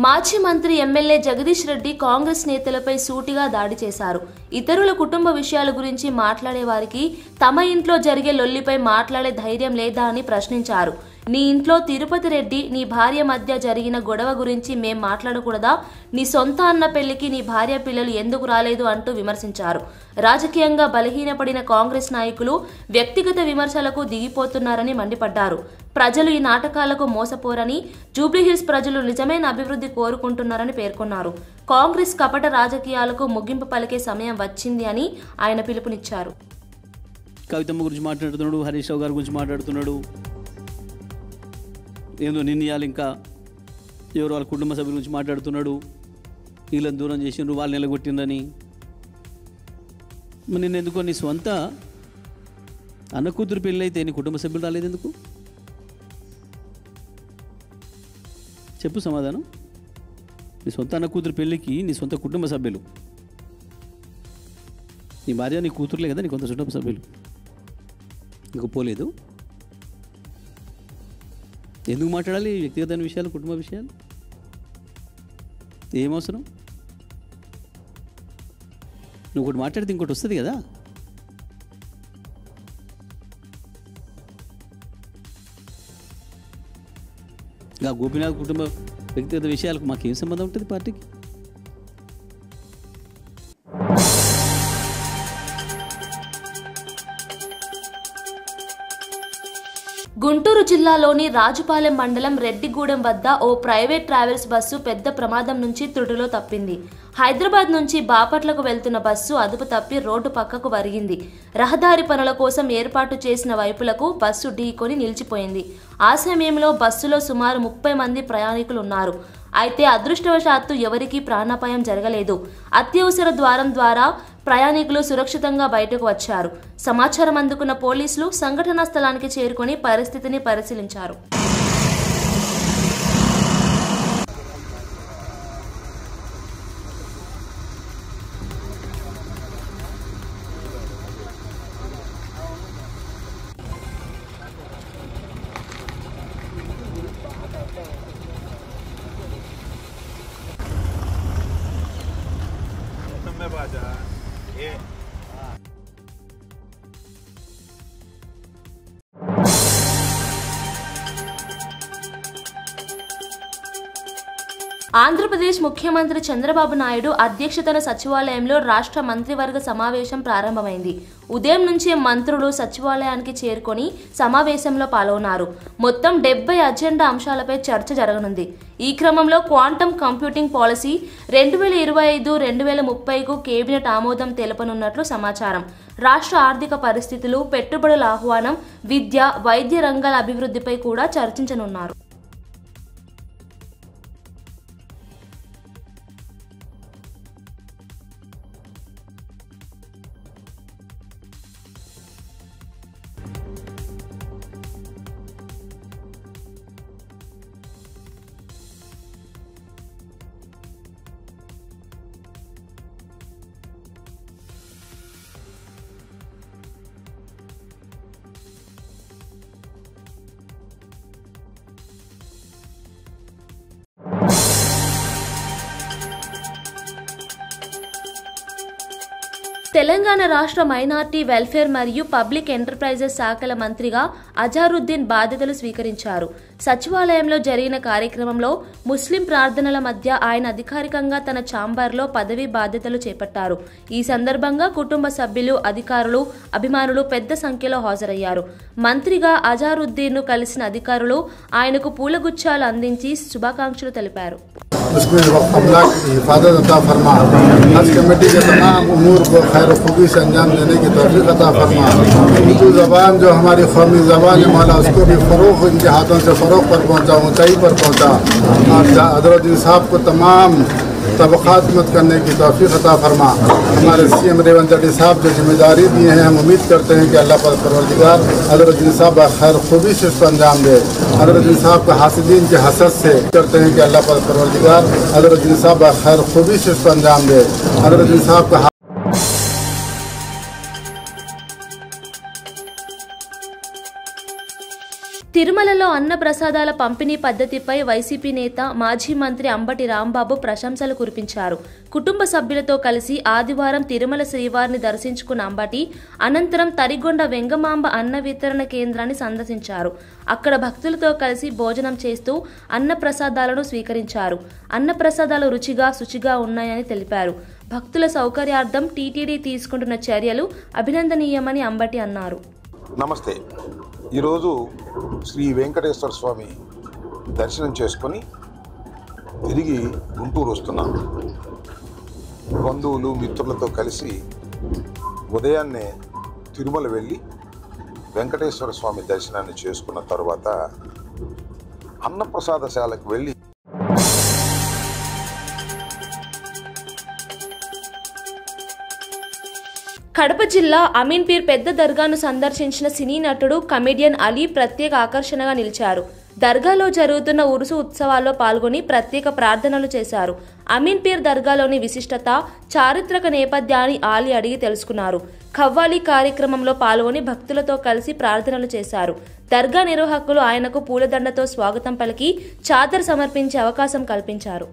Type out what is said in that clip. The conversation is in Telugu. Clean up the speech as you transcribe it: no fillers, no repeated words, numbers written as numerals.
మాజీ మంత్రి ఎమ్మెల్యే జగదీష్ రెడ్డి కాంగ్రెస్ నేతలపై సూటిగా దాడి చేశారు. ఇతరుల కుటుంబ విషయాల గురించి మాట్లాడే వారికి తమ ఇంట్లో జరిగే లొల్లిపై మాట్లాడే ధైర్యం లేదా అని ప్రశ్నించారు. నీ ఇంట్లో తిరుపతి రెడ్డి నీ భార్య మధ్య జరిగిన గొడవ గురించి మేం మాట్లాడకూడదా? నీ సొంత అన్న పెళ్లికి నీ భార్య పిల్లలు ఎందుకు రాలేదు అంటూ విమర్శించారు. రాజకీయంగా బలహీనపడిన కాంగ్రెస్ నాయకులు వ్యక్తిగత విమర్శలకు దిగిపోతున్నారని మండిపడ్డారు. ప్రజలు ఈ నాటకాలకు మోసపోరని, జూబ్లీహిల్స్ ప్రజలు నిజమైన అభివృద్ధి కోరుకుంటున్నారని పేర్కొన్నారు. కాంగ్రెస్ కపట రాజకీయాలకు ముగింపు పలికే సమయం వచ్చింది అని ఆయన పిలుపునిచ్చారు. కవితమ్మ గురించి మాట్లాడుతున్నాడు, హరీష్ రావు గారి గురించి మాట్లాడుతున్నాడు. ఏందో నిర్ణయాలు ఇంకా ఎవరు వాళ్ళ కుటుంబ సభ్యుల గురించి మాట్లాడుతున్నాడు. వీళ్ళని దూరం చేసిండ్రు, వాళ్ళు నిలగొట్టిందని. నిన్న ఎందుకో నీ సొంత అన్న కూతురు పెళ్ళి అయితే నీ కుటుంబ సభ్యులు రాలేదు ఎందుకు? చెప్పు సమాధానం. నీ సొంత అన్న కూతురు పెళ్ళికి నీ సొంత కుటుంబ సభ్యులు, నీ భార్య నీ కూతురులే కదా నీ కొంత కుటుంబ సభ్యులు, ఇంక పోలేదు. ఎందుకు మాట్లాడాలి వ్యక్తిగత విషయాలు, కుటుంబ విషయాలు? ఏమవసరం? నువ్వు ఒకటి మాట్లాడితే ఇంకోటి వస్తుంది కదా. ఇంకా గోపీనాథ్ కుటుంబ వ్యక్తిగత విషయాలకు మాకేం సంబంధం ఉంటుంది పార్టీకి? గుంటూరు జిల్లాలోని రాజుపాలెం మండలం రెడ్డిగూడెం వద్ద ఓ ప్రైవేట్ ట్రావెల్స్ బస్సు పెద్ద ప్రమాదం నుంచి త్రుటిలో తప్పింది. హైదరాబాద్ నుంచి బాపట్లకు వెళ్తున్న బస్సు అదుపు తప్పి రోడ్డు పక్కకు వరిగింది. రహదారి పనుల కోసం ఏర్పాటు చేసిన వైపులకు బస్సు ఢీకొని నిలిచిపోయింది. ఆ సమయంలో బస్సులో సుమారు 30 మంది ప్రయాణికులు ఉన్నారు. అయితే అదృష్టవశాత్తు ఎవరికీ ప్రాణాపాయం జరగలేదు. అత్యవసర ద్వారం ద్వారా ప్రయాణికులు సురక్షితంగా బయటకు వచ్చారు. సమాచారం అందుకున్న పోలీసులు సంఘటనా స్థలానికి చేరుకొని పరిస్థితిని పరిశీలించారు. ఆంధ్రప్రదేశ్ ముఖ్యమంత్రి చంద్రబాబు నాయుడు అధ్యక్షతన సచివాలయంలో రాష్ట్ర మంత్రివర్గ సమావేశం ప్రారంభమైంది. ఉదయం నుంచే మంత్రులు సచివాలయానికి చేరుకొని సమావేశంలో పాల్గొన్నారు. మొత్తం 70 అజెండా అంశాలపై చర్చ జరగనుంది. ఈ క్రమంలో క్వాంటమ్ కంప్యూటింగ్ పాలసీ 2025-2030కు కేబినెట్ ఆమోదం తెలపనున్నట్లు సమాచారం. రాష్ట్ర ఆర్థిక పరిస్థితులు, పెట్టుబడుల ఆహ్వానం, విద్య, వైద్య రంగాల అభివృద్ధిపై కూడా చర్చించనున్నారు. తెలంగాణ రాష్ట్ర మైనార్టీ వెల్ఫేర్ మరియు పబ్లిక్ ఎంటర్ప్రైజెస్ శాఖల మంత్రిగా అజారుద్దీన్ బాధ్యతలు స్వీకరించారు. సచివాలయంలో జరిగిన కార్యక్రమంలో ముస్లిం ప్రార్థనల మధ్య ఆయన అధికారికంగా తన ఛాంబర్లో పదవీ బాధ్యతలు చేపట్టారు. ఈ సందర్భంగా కుటుంబ సభ్యులు, అధికారులు, అభిమానులు పెద్ద సంఖ్యలో హాజరయ్యారు. మంత్రిగా అజారుద్దీన్ను కలిసిన అధికారులు ఆయనకు పూలగుచ్చాలు అందించి శుభాకాంక్షలు తెలిపారు. उसमें अल्लाह की हिफाजत अता फरमा, हज कमेटी के तमाम उमूर को खैर खूबी से अंजाम देने की तौफीक अता फरमा। उर्दू ज़बान जो हमारी कौमी ज़बान है मौला, उसको भी फ़रोग़ इनके हाथों से फ़रोग़ पर पहुँचा, ऊँचाई पर पहुँचा। और हज़रत साहब को तमाम तबक़ात मत करने की तौफीक अता फरमा। हमारे CM रेवंत रेड्डी साहब जो जिम्मेदारी दिए हैं, हम उम्मीद करते हैं कि अल्लाह परवरदिगार हज़रत साहब खैर खूबी से उसको अंजाम दे। हज़रत साहब के हासिदीन के हसद से करते हैं कि अल्लाह परवरदिगार हज़रत साहब खैर खूबी से उसको अंजाम दे। हज़रत साहब का తిరుమలలో అన్న ప్రసాదాల పంపిణీ పద్ధతిపై వైసీపీ నేత మాజీ మంత్రి అంబటి రాంబాబు ప్రశంసలు కురిపించారు. కుటుంబ సభ్యులతో కలిసి ఆదివారం తిరుమల శ్రీవారిని దర్శించుకున్న అంబటి అనంతరం తరిగొండ వెంగమాంబ అన్న వితరణ కేంద్రాన్ని సందర్శించారు. అక్కడ భక్తులతో కలిసి భోజనం చేస్తూ అన్న ప్రసాదాలను స్వీకరించారు. అన్న ప్రసాదాలు రుచిగా శుచిగా ఉన్నాయని తెలిపారు. భక్తుల సౌకర్యార్థం టీటీడీ తీసుకుంటున్న చర్యలు అభినందనీయమని అంబటి అన్నారు. నమస్తే. ఈరోజు శ్రీ వెంకటేశ్వర స్వామి దర్శనం చేసుకొని తిరిగి గుంటూరు వస్తున్నాం. బంధువులు మిత్రులతో కలిసి ఉదయాన్నే తిరుమల వెళ్ళి వెంకటేశ్వర స్వామి దర్శనాన్ని చేసుకున్న తర్వాత అన్నప్రసాదశాలకు వెళ్ళి కడప జిల్లా అమీన్పీర్ పెద్ద దర్గాను సందర్శించిన సినీ నటుడు కమెడియన్ అలీ ప్రత్యేక ఆకర్షణగా నిలిచారు. దర్గాలో జరుగుతున్న ఉరుసు ఉత్సవాల్లో పాల్గొని ప్రత్యేక ప్రార్థనలు చేశారు. అమీన్పీర్ దర్గాలోని విశిష్టత, చారిత్రక నేపథ్యాన్ని అలీ అడిగి తెలుసుకున్నారు. ఖవ్వాలి కార్యక్రమంలో పాల్గొని భక్తులతో కలిసి ప్రార్థనలు చేశారు. దర్గా నిర్వాహకులు ఆయనకు పూలదండతో స్వాగతం పలికి చాదర్ సమర్పించే అవకాశం కల్పించారు.